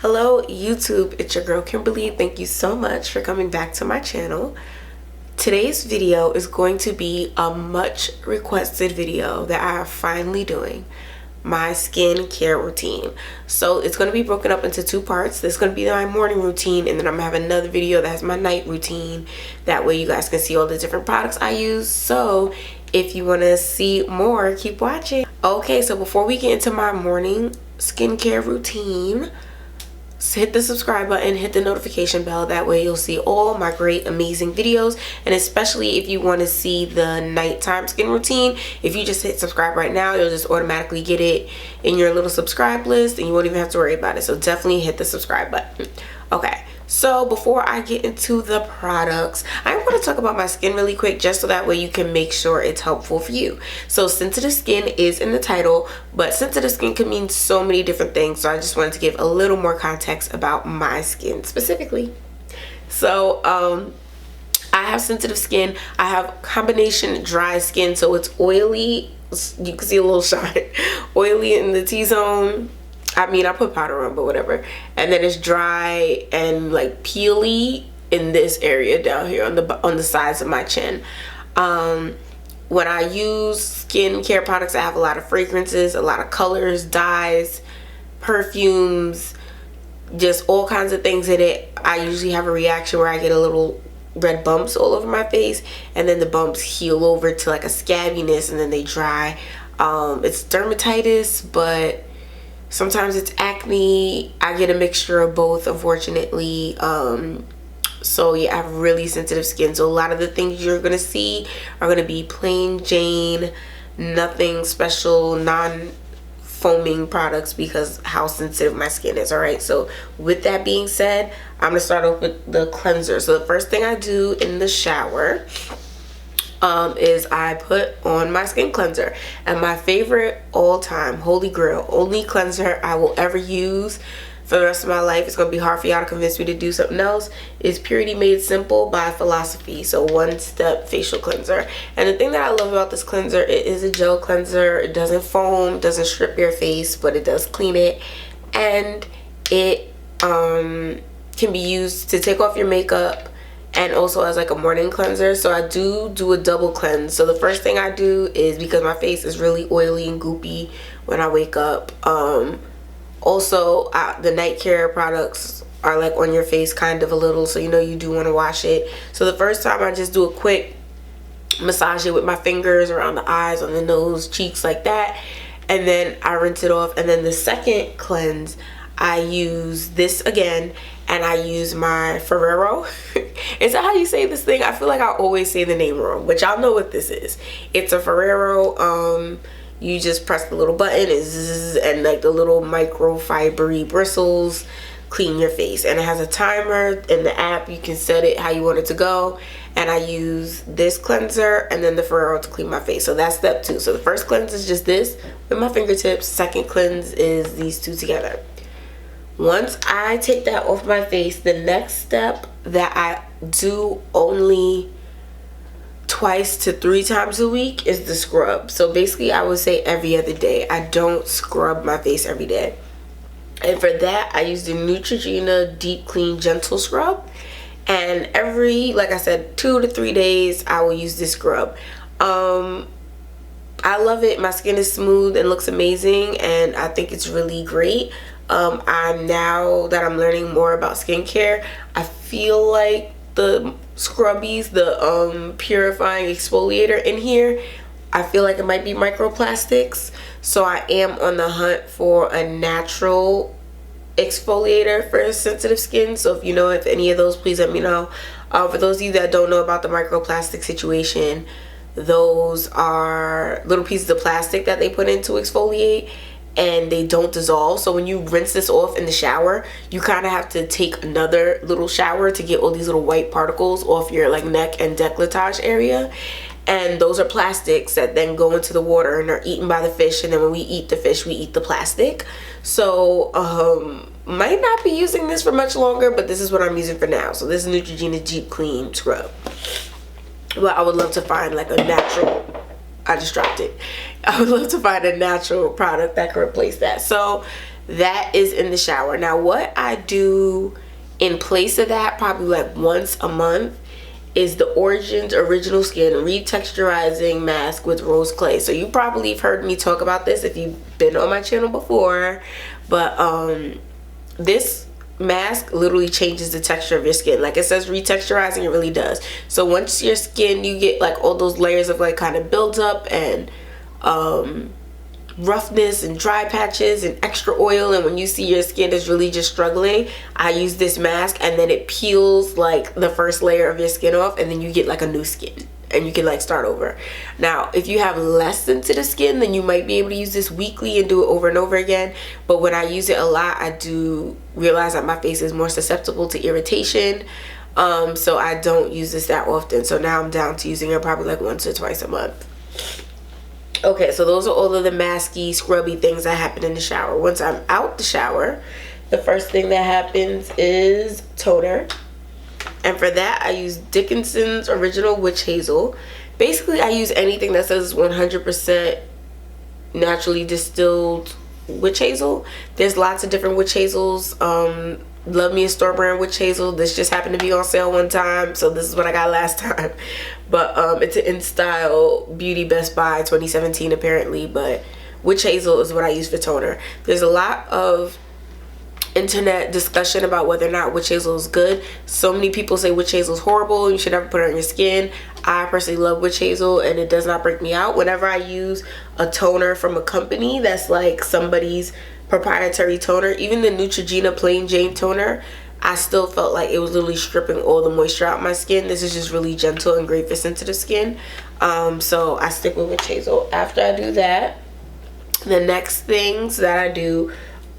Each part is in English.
Hello YouTube, it's your girl Kimberly. Thank you so much for coming back to my channel. Today's video is going to be a much requested video that I am finally doing, my skincare routine. So it's going to be broken up into two parts. There's going to be my morning routine, and then I'm going to have another video that has my night routine. That way you guys can see all the different products I use. So if you want to see more, keep watching. Okay, so before we get into my morning skincare routine, hit the subscribe button, hit the notification bell. That way you'll see all my great amazing videos, and especially if you want to see the nighttime skin routine, if you just hit subscribe right now, you'll just automatically get it in your little subscribe list and you won't even have to worry about it. So definitely hit the subscribe button. Okay, so before I get into the products, I'm going to talk about my skin really quick, just so that way you can make sure it's helpful for you. So sensitive skin is in the title, but sensitive skin can mean so many different things, so I just wanted to give a little more context about my skin specifically. So I have sensitive skin. I have combination dry skin, so it's oily. You can see a little shine. Oily in the T-zone. I mean, I put powder on, but whatever. And then it's dry and like peely in this area down here on the sides of my chin. When I use skincare products, I have a lot of fragrances, a lot of colors, dyes, perfumes, just all kinds of things in it. I usually have a reaction where I get a little red bumps all over my face, and then the bumps heal over to like a scabbiness, and then they dry. It's dermatitis, but sometimes it's acne. I get a mixture of both, unfortunately. So yeah, I have really sensitive skin. So a lot of the things you're gonna see are gonna be plain Jane, nothing special, non-foaming products, because how sensitive my skin is. Alright, so with that being said, I'm gonna start off with the cleanser. So the first thing I do in the shower is I put on my skin cleanser, and my favorite all-time holy grail, only cleanser I will ever use for the rest of my life, it's gonna be hard for y'all to convince me to do something else, is Purity Made Simple by Philosophy. So one step facial cleanser. And the thing that I love about this cleanser, it is a gel cleanser. It doesn't foam, doesn't strip your face, but it does clean it, and it can be used to take off your makeup, and also as like a morning cleanser. So I do a double cleanse. So the first thing I do is, because my face is really oily and goopy when I wake up, also the night care products are like on your face kind of a little, so you know you do want to wash it. So the first time I just do a quick massage it with my fingers around the eyes, on the nose, cheeks, like that, and then I rinse it off. And then the second cleanse, I use this again, and I use my Forero. Is that how you say this thing? I feel like I always say the name wrong, but y'all know what this is. It's a Forero. You just press the little button, and like the little microfibery bristles clean your face. And it has a timer in the app. You can set it how you want it to go. And I use this cleanser and then the Forero to clean my face. So that's step 2. So the first cleanse is just this with my fingertips. Second cleanse is these two together. Once I take that off my face, the next step that I do only twice to 3 times a week is the scrub. So basically I would say every other day. I don't scrub my face every day. And for that, I use the Neutrogena Deep Clean Gentle Scrub. And every, like I said, 2 to 3 days, I will use this scrub. I love it. My skin is smooth and looks amazing, and I think it's really great. Now that I'm learning more about skincare, I feel like the scrubbies, the purifying exfoliator in here, I feel like it might be microplastics. So I am on the hunt for a natural exfoliator for sensitive skin. So if you know if any of those, please let me know. For those of you that don't know about the microplastic situation, those are little pieces of plastic that they put in to exfoliate, and they don't dissolve. So when you rinse this off in the shower, you kind of have to take another little shower to get all these little white particles off your like neck and décolletage area. And those are plastics that then go into the water and are eaten by the fish, and then when we eat the fish, we eat the plastic. So might not be using this for much longer, but this is what I'm using for now. So this is Neutrogena Deep Clean Scrub. Well, I would love to find like a natural, I just dropped it. I would love to find a natural product that could replace that. So That is in the shower. Now what I do in place of that, probably like once a month, is the Origins Original Skin Retexturizing Mask with Rose Clay. So you probably have heard me talk about this if you've been on my channel before, but this mask literally changes the texture of your skin. Like it says retexturizing, it really does. So once your skin, you get like all those layers of like kind of build up and roughness and dry patches and extra oil, and when you see your skin is really just struggling, I use this mask and then it peels like the first layer of your skin off, and then you get like a new skin and you can like start over. Now if you have less sensitive skin, then you might be able to use this weekly and do it over and over again, but when I use it a lot, I do realize that my face is more susceptible to irritation, so I don't use this that often. So now I'm down to using it probably like once or twice a month. Okay, so those are all of the masky, scrubby things that happen in the shower. Once I'm out the shower, the first thing that happens is toner. And for that, I use Dickinson's Original Witch Hazel. Basically, I use anything that says 100% naturally distilled witch hazel. There's lots of different witch hazels. Love me a store brand witch hazel. This just happened to be on sale one time, so this is what I got last time. But it's an InStyle Beauty Best Buy 2017 apparently, but witch hazel is what I use for toner. There's a lot of internet discussion about whether or not witch hazel is good. So many people say witch hazel is horrible, you should never put it on your skin. I personally love witch hazel and it does not break me out. Whenever I use a toner from a company that's like somebody's proprietary toner, even the Neutrogena Plain Jane toner, I still felt like it was literally stripping all the moisture out my skin. This is just really gentle and great for sensitive skin, so I stick with witch hazel. After I do that, the next things that I do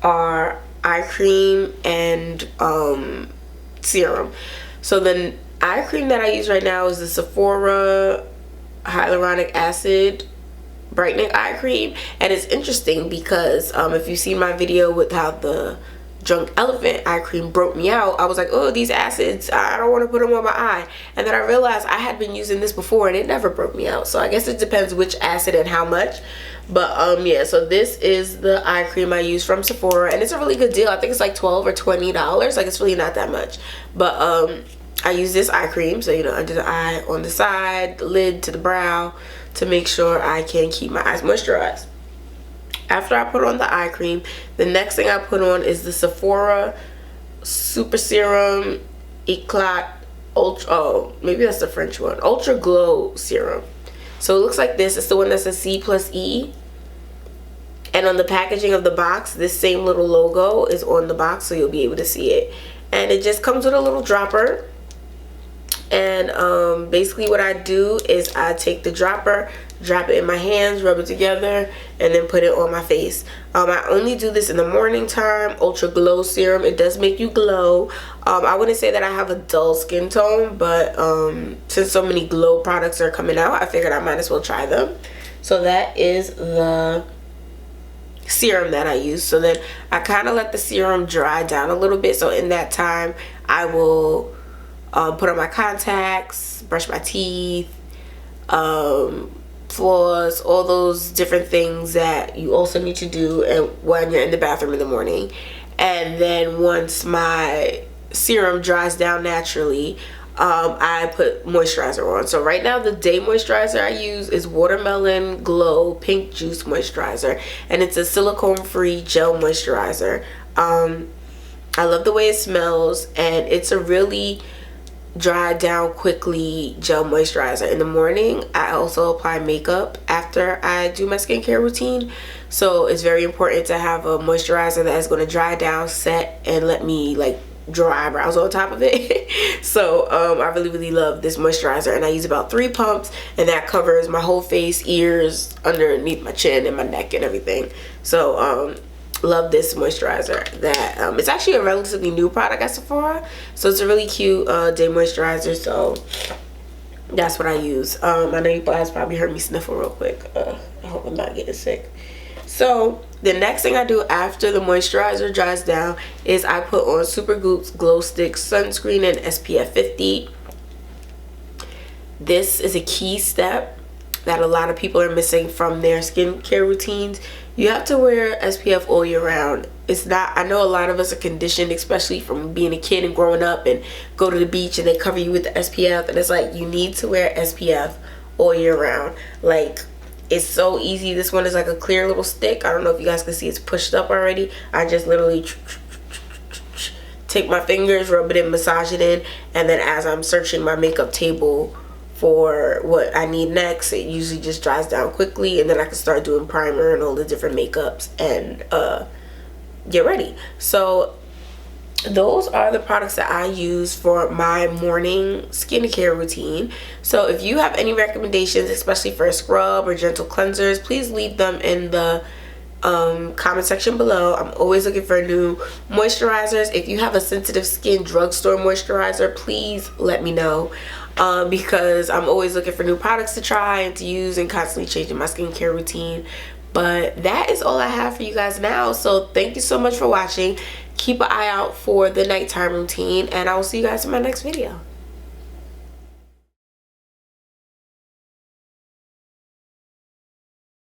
are eye cream and serum. So the eye cream that I use right now is the Sephora Hyaluronic Acid Brightening Eye Cream, and it's interesting because if you've seen my video with how the Drunk Elephant eye cream broke me out, I was like, oh, these acids, I don't want to put them on my eye. And then I realized I had been using this before and it never broke me out. So I guess it depends which acid and how much. But yeah, so this is the eye cream I use from Sephora, and it's a really good deal. I think it's like $12 or $20. Like, it's really not that much. But I use this eye cream, so you know, under the eye, on the side, the lid, to the brow, to make sure I can keep my eyes moisturized. After I put on the eye cream, the next thing I put on is the Sephora Super Serum Eclat Ultra, oh, maybe that's the French one, Ultra Glow Serum. So it looks like this. It's the one that says C+E. And on the packaging of the box, this same little logo is on the box, so you'll be able to see it. And it just comes with a little dropper. And basically what I do is I take the dropper, drop it in my hands, rub it together, and then put it on my face. I only do this in the morning time. Ultra Glow Serum, it does make you glow. I wouldn't say that I have a dull skin tone, but since so many glow products are coming out, I figured I might as well try them. So that is the serum that I use. So then I kind of let the serum dry down a little bit. So in that time, I will put on my contacts, brush my teeth, floss, all those different things that you also need to do when you're in the bathroom in the morning. And then once my serum dries down naturally, I put moisturizer on. So right now the day moisturizer I use is Watermelon Glow Pink Juice Moisturizer, and it's a silicone free gel moisturizer. I love the way it smells, and it's a really dry down quickly gel moisturizer. In the morning, I also apply makeup after I do my skincare routine, so it's very important to have a moisturizer that is going to dry down, set, and let me like draw eyebrows on top of it. So I really love this moisturizer, and I use about 3 pumps, and that covers my whole face, ears, underneath my chin, and my neck and everything. So love this moisturizer. That it's actually a relatively new product at Sephora, so it's a really cute day moisturizer. So that's what I use. I know you guys probably heard me sniffle real quick. I hope I'm not getting sick. So the next thing I do after the moisturizer dries down is I put on Supergoop's Glow Stick Sunscreen and SPF 50. This is a key step that a lot of people are missing from their skincare routines. You have to wear SPF all year round. It's not, I know a lot of us are conditioned, especially from being a kid and growing up, and go to the beach and they cover you with the SPF, and it's like, you need to wear SPF all year round. Like, it's so easy. This one is like a clear little stick. I don't know if you guys can see it's pushed up already. I just literally take my fingers, rub it in, massage it in, and then as I'm searching my makeup table for what I need next, it usually just dries down quickly, and then I can start doing primer and all the different makeups and get ready. So those are the products that I use for my morning skincare routine. So if you have any recommendations, especially for a scrub or gentle cleansers, please leave them in the comment section below. I'm always looking for new moisturizers. If you have a sensitive skin drugstore moisturizer, please let me know, because I'm always looking for new products to try and to use and constantly changing my skincare routine. But that is all I have for you guys now. So thank you so much for watching. Keep an eye out for the nighttime routine, and I will see you guys in my next video.